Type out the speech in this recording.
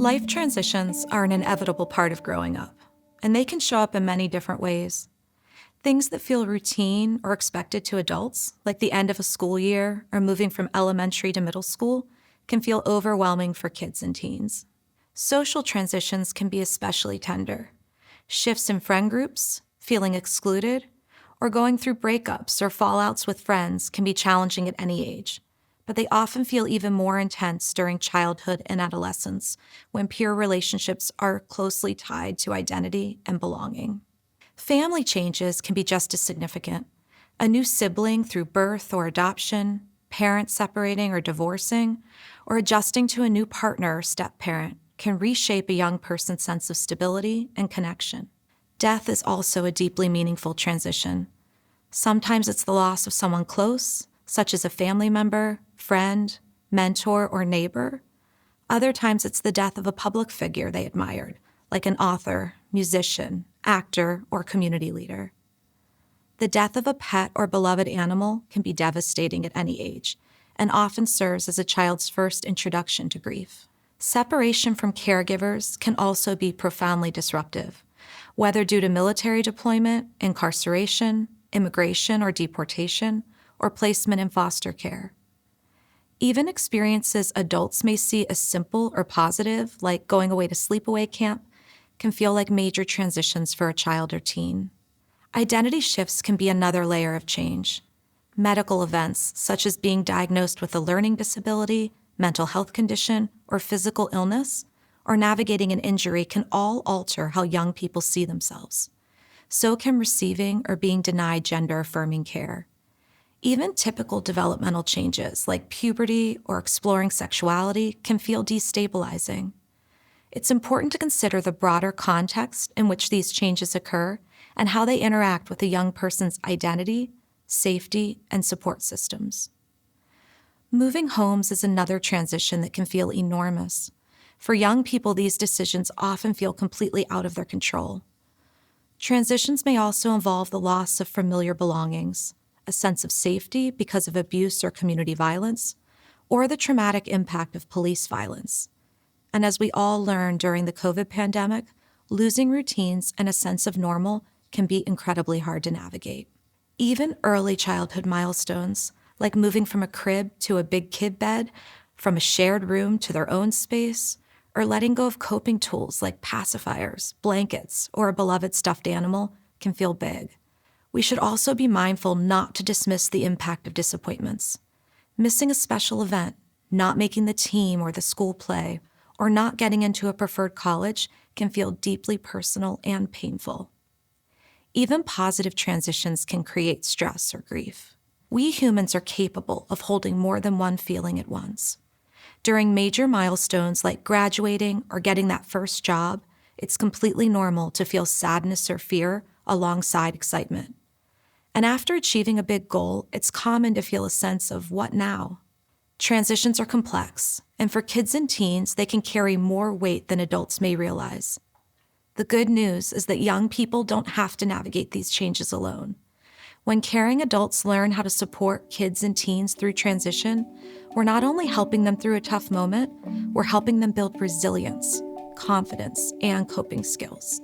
Life transitions are an inevitable part of growing up, and they can show up in many different ways. Things that feel routine or expected to adults, like the end of a school year or moving from elementary to middle school, can feel overwhelming for kids and teens. Social transitions can be especially tender. Shifts in friend groups, feeling excluded, or going through breakups or fallouts with friends can be challenging at any age, but they often feel even more intense during childhood and adolescence when peer relationships are closely tied to identity and belonging. Family changes can be just as significant. A new sibling through birth or adoption, parents separating or divorcing, or adjusting to a new partner or step-parent can reshape a young person's sense of stability and connection. Death is also a deeply meaningful transition. Sometimes it's the loss of someone close, such as a family member, friend, mentor, or neighbor. Other times it's the death of a public figure they admired, like an author, musician, actor, or community leader. The death of a pet or beloved animal can be devastating at any age, and often serves as a child's first introduction to grief. Separation from caregivers can also be profoundly disruptive, whether due to military deployment, incarceration, immigration or deportation, or placement in foster care. Even experiences adults may see as simple or positive, like going away to sleepaway camp, can feel like major transitions for a child or teen. Identity shifts can be another layer of change. Medical events, such as being diagnosed with a learning disability, mental health condition, or physical illness, or navigating an injury can all alter how young people see themselves. So can receiving or being denied gender-affirming care. Even typical developmental changes like puberty or exploring sexuality can feel destabilizing. It's important to consider the broader context in which these changes occur and how they interact with a young person's identity, safety, and support systems. Moving homes is another transition that can feel enormous. For young people, these decisions often feel completely out of their control. Transitions may also involve the loss of familiar belongings, a sense of safety because of abuse or community violence, or the traumatic impact of police violence. And as we all learned during the COVID pandemic, losing routines and a sense of normal can be incredibly hard to navigate. Even early childhood milestones, like moving from a crib to a big kid bed, from a shared room to their own space, or letting go of coping tools like pacifiers, blankets, or a beloved stuffed animal, can feel big. We should also be mindful not to dismiss the impact of disappointments. Missing a special event, not making the team or the school play, or not getting into a preferred college can feel deeply personal and painful. Even positive transitions can create stress or grief. We humans are capable of holding more than one feeling at once. During major milestones like graduating or getting that first job, it's completely normal to feel sadness or fear alongside excitement. And after achieving a big goal, it's common to feel a sense of what now? Transitions are complex, and for kids and teens, they can carry more weight than adults may realize. The good news is that young people don't have to navigate these changes alone. When caring adults learn how to support kids and teens through transition, we're not only helping them through a tough moment, we're helping them build resilience, confidence, and coping skills.